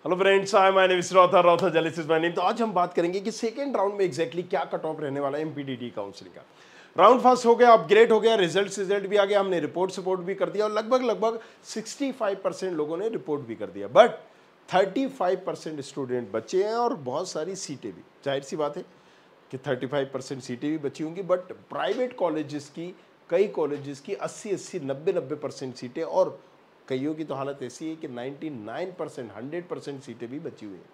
Hello friends, I my name is रॉथा जलिसिस my name. तो आज हम बात करेंगे कि सेकेंड राउंड में एग्जैक्टली क्या कट ऑफ रहने वाला है एमपीडीटी काउंसलिंग का। राउंड फर्स्ट हो गया, अपग्रेड हो गया, रिजल्ट भी आ गया, हमने रिपोर्ट भी कर दिया और लगभग 65% लोगों ने रिपोर्ट भी कर दिया। बट 35% स्टूडेंट बचे हैं और बहुत सारी सीटें भी, जाहिर सी बात है कि 35% सीटें भी बची होंगी। बट प्राइवेट कॉलेजेस की, कई कॉलेजेस की 80-80, 90-90% सीटें, और कईयों की तो हालत ऐसी है कि 99%, 100% सीटें भी बची हुई हैं।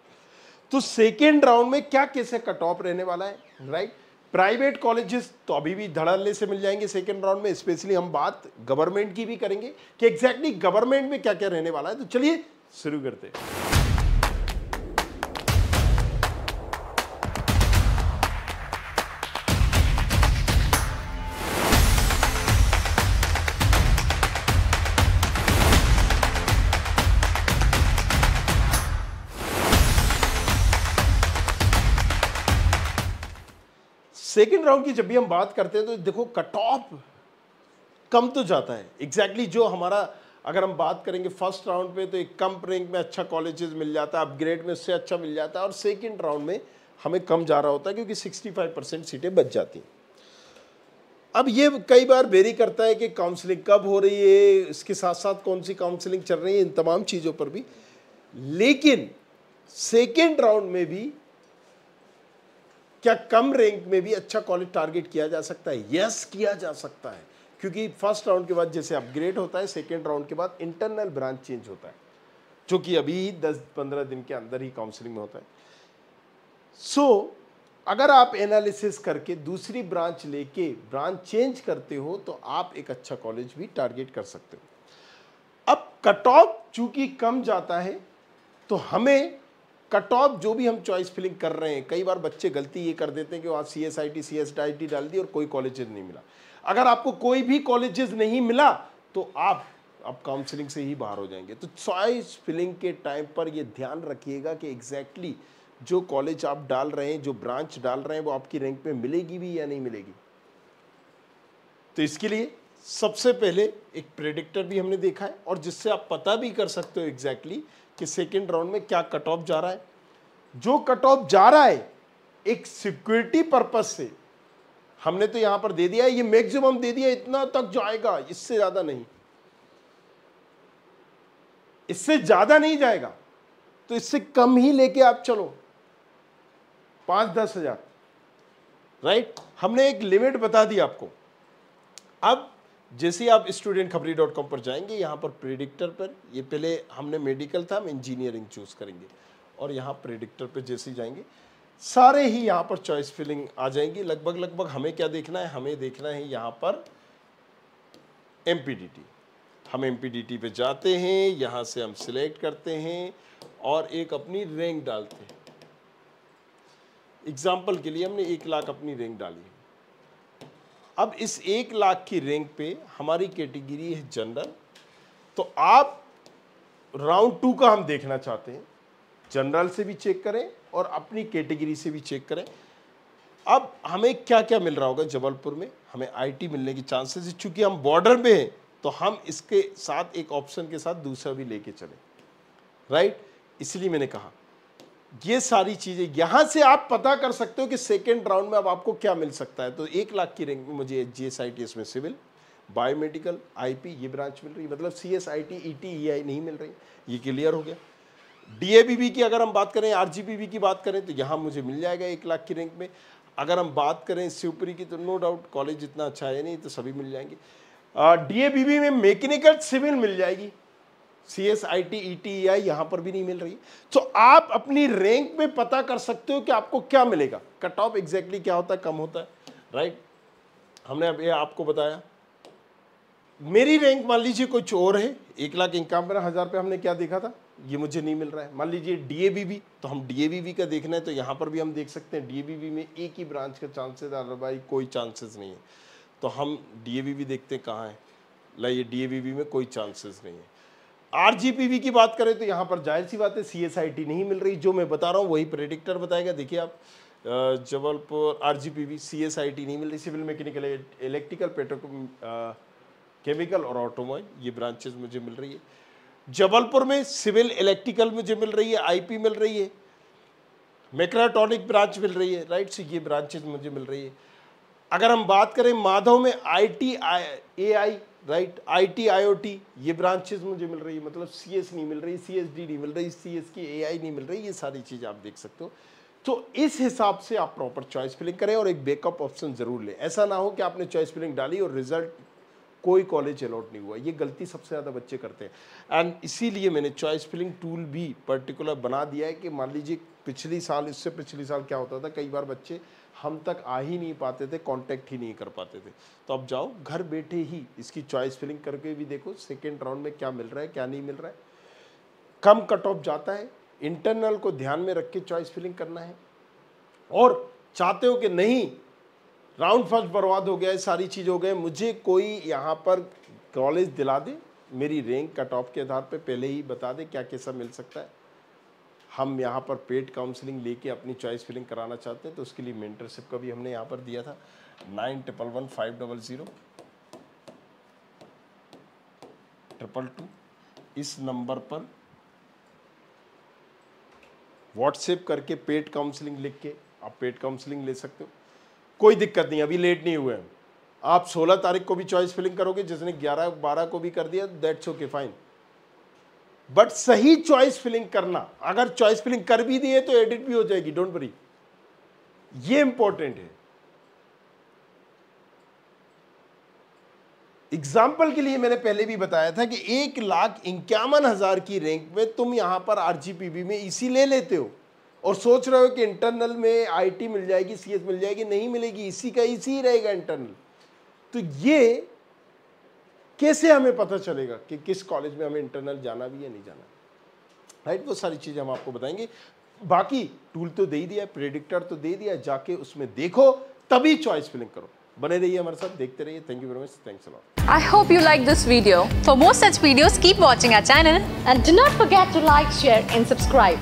तो सेकेंड राउंड में क्या कैसे कट ऑफ रहने वाला है, राइट? प्राइवेट कॉलेजेस तो अभी भी धड़ल्ले से मिल जाएंगे सेकेंड राउंड में। स्पेशली हम बात गवर्नमेंट की भी करेंगे कि एग्जैक्टली गवर्नमेंट में क्या क्या रहने वाला है। तो चलिए शुरू करते हैं। सेकेंड राउंड की जब भी हम बात करते हैं तो देखो कट ऑफ कम तो जाता है। एग्जैक्टली जो हमारा, अगर हम बात करेंगे फर्स्ट राउंड पे तो एक कम रैंक में अच्छा कॉलेजेस मिल जाता है, अपग्रेड में उससे अच्छा मिल जाता है, और सेकेंड राउंड में हमें कम जा रहा होता है क्योंकि 65% सीटें बच जाती हैं। अब ये कई बार वेरी करता है कि काउंसलिंग कब हो रही है, इसके साथ साथ कौन सी काउंसलिंग चल रही है, इन तमाम चीज़ों पर भी। लेकिन सेकेंड राउंड में भी क्या कम रैंक में भी अच्छा कॉलेज टारगेट किया जा सकता है? यस, किया जा सकता है, क्योंकि फर्स्ट राउंड के बाद जैसे अपग्रेड होता है, सेकेंड राउंड के बाद इंटरनल ब्रांच चेंज होता है, जो कि अभी 10-15 दिन के अंदर ही काउंसलिंग में होता है। सो अगर आप एनालिसिस करके दूसरी ब्रांच लेके ब्रांच चेंज करते हो तो आप एक अच्छा कॉलेज भी टारगेट कर सकते हो। अब कट ऑफ चूंकि कम जाता है तो हमें कट ऑफ जो भी हम चॉइस फिलिंग कर रहे हैं, कई बार बच्चे गलती ये कर देते हैं कि वहाँ CSIT डाल दी और कोई कॉलेजेस नहीं मिला। अगर आपको कोई भी कॉलेजेस नहीं मिला तो आप अब काउंसलिंग से ही बाहर हो जाएंगे। तो चॉइस फिलिंग के टाइम पर ये ध्यान रखिएगा कि एग्जैक्टली जो कॉलेज आप डाल रहे हैं, जो ब्रांच डाल रहे हैं, वो आपकी रैंक में मिलेगी भी या नहीं मिलेगी। तो इसके लिए सबसे पहले एक प्रेडिक्टर भी हमने देखा है, और जिससे आप पता भी कर सकते हो एग्जैक्टली कि सेकेंड राउंड में क्या कट ऑफ जा रहा है। जो कट ऑफ जा रहा है एक सिक्योरिटी पर्पस से हमने तो यहां पर दे दिया है, ये मैक्सिमम दे दिया, इतना तक जाएगा, इससे ज्यादा नहीं, इससे ज्यादा नहीं जाएगा। तो इससे कम ही लेके आप चलो, 5-10 हजार, राइट? हमने एक लिमिट बता दी आपको। अब जैसे आप studentkhapri.com पर जाएंगे, यहाँ पर प्रेडिक्टर पर, ये पहले हमने मेडिकल था, हम इंजीनियरिंग चूज करेंगे, और यहाँ प्रेडिक्टर पे जैसे ही जाएंगे सारे ही यहाँ पर चॉइस फिलिंग आ जाएंगी। लगभग हमें क्या देखना है, हमें देखना है यहाँ पर एमपीडीटी। हम एमपीडीटी पे जाते हैं, यहाँ से हम सिलेक्ट करते हैं और एक अपनी रैंक डालते हैं। एग्जाम्पल के लिए हमने 1 लाख अपनी रैंक डाली है। अब इस 1 लाख की रैंक पे हमारी कैटेगरी है जनरल। तो आप राउंड 2 का हम देखना चाहते हैं, जनरल से भी चेक करें और अपनी कैटेगरी से भी चेक करें। अब हमें क्या क्या मिल रहा होगा जबलपुर में, हमें आईटी मिलने की चांसेस है। चूंकि हम बॉर्डर में हैं तो हम इसके साथ एक ऑप्शन के साथ दूसरा भी लेके चले, राइट? इसलिए मैंने कहा ये सारी चीजें यहां से आप पता कर सकते हो कि सेकेंड राउंड में अब आपको क्या मिल सकता है। तो 1 लाख की रैंक में मुझे GSITS में सिविल, बायोमेडिकल, IP ये ब्रांच मिल रही है, मतलब CSIT ET EI नहीं मिल रही, ये क्लियर हो गया। DABB की अगर हम बात करें, RGPB की बात करें तो यहाँ मुझे मिल जाएगा 1 लाख की रैंक में। अगर हम बात करें शिवपुरी की तो नो डाउट कॉलेज इतना अच्छा है नहीं, तो सभी मिल जाएंगे। DABB में मैकेनिकल सिविल मिल जाएगी, CSIT ET EI यहाँ पर भी नहीं मिल रही। तो आप अपनी रैंक में पता कर सकते हो कि आपको क्या मिलेगा, कट ऑफ एग्जैक्टली क्या होता है, कम होता है, राइट? हमने अब ये आपको बताया। मेरी रैंक मान लीजिए कुछ और है, 1,51,000 पे हमने क्या देखा था, ये मुझे नहीं मिल रहा है। मान लीजिए DABB, तो हम DABB का देखना है तो यहाँ पर भी हम देख सकते हैं DABB में एक ही ब्रांच का चांसेस, अदरवाइज कोई चांसेस नहीं है। तो हम DABB देखते हैं कहाँ है, लाइए DABB में कोई चांसेस नहीं है। RGPB की बात करें तो यहाँ पर जाहिर सी बात है CSIT नहीं मिल रही, जो मैं बता रहा हूँ वही प्रेडिक्टर बताएगा। देखिए आप जबलपुर RGPB, CSIT नहीं मिल रही, civil, mechanical, electrical, petrochemical और ऑटोमोबाइल ये ब्रांचेस मुझे मिल रही है। जबलपुर में सिविल इलेक्ट्रिकल मुझे मिल रही है, आईपी मिल रही है, मैक्रोट्रॉनिक ब्रांच मिल रही है, राइट। सो ये ब्रांचेज मुझे मिल रही है। अगर हम बात करें माधव में IT AI, right, IT IoT, ये ब्रांचेज मुझे मिल रही है। मतलब सीएस नहीं मिल रही, सीएसडी नहीं मिल रही, सीएस की एआई नहीं मिल रही, ये सारी चीज़ आप देख सकते हो। तो इस हिसाब से आप प्रॉपर चॉइस फिलिंग करें और एक बैकअप ऑप्शन जरूर लें। ऐसा ना हो कि आपने चॉइस फिलिंग डाली और रिजल्ट कोई कॉलेज अलॉट नहीं हुआ। ये गलती सबसे ज़्यादा बच्चे करते हैं एंड इसीलिए मैंने चॉइस फिलिंग टूल भी पर्टिकुलर बना दिया है कि मान लीजिए पिछली साल, इससे पिछली साल क्या होता था, कई बार बच्चे हम तक आ ही नहीं पाते थे, कांटेक्ट ही नहीं कर पाते थे। तो अब जाओ घर बैठे ही इसकी चॉइस फिलिंग करके भी देखो सेकेंड राउंड में क्या मिल रहा है, क्या नहीं मिल रहा है। कम कट ऑफ जाता है, इंटरनल को ध्यान में रख के चॉइस फिलिंग करना है। और चाहते हो कि नहीं राउंड फर्स्ट बर्बाद हो गया है, सारी चीज़ हो गए, मुझे कोई यहाँ पर कॉलेज दिला दे, मेरी रैंक कट ऑफ के आधार पे पहले ही बता दे क्या कैसा मिल सकता है। हम यहाँ पर पेड काउंसलिंग लेके अपनी चॉइस फिलिंग कराना चाहते हैं, तो उसके लिए मेंटरशिप का भी हमने यहाँ पर दिया था। 9115002222 इस नंबर पर व्हाट्सएप करके पेड काउंसलिंग लिख के आप पेड काउंसलिंग ले सकते हो। कोई दिक्कत नहीं, अभी लेट नहीं हुए हैं। आप 16 तारीख को भी चॉइस फिलिंग करोगे, जिसने 11-12 को भी कर दिया, दैट्स ओके फाइन। बट सही चॉइस फिलिंग करना, अगर चॉइस फिलिंग कर भी दिए तो एडिट भी हो जाएगी, डोंट वरी, ये इंपॉर्टेंट है। एग्जाम्पल के लिए मैंने पहले भी बताया था कि 1,51,000 की रैंक में तुम यहां पर आरजीपीबी में इसी ले लेते हो और सोच रहे हो कि इंटरनल में आईटी मिल जाएगी, सीएस मिल जाएगी, नहीं मिलेगी, इसी का इसी ही रहेगा इंटरनल। तो ये कैसे हमें पता चलेगा कि किस कॉलेज में हमें इंटरनल जाना भी या नहीं जाना, राइट। वो सारी चीजें हम आपको बताएंगे। बाकी टूल तो दे ही दिया, प्रेडिक्टर तो दे दिया, जाके उसमें देखो तभी चॉइस फिलिंग करो। बने रहिए हमारे साथ, देखते रहिए। Thank you very much, thanks a lot. I hope you like this video. For more such videos, keep watching our channel and do not forget to like, share and subscribe.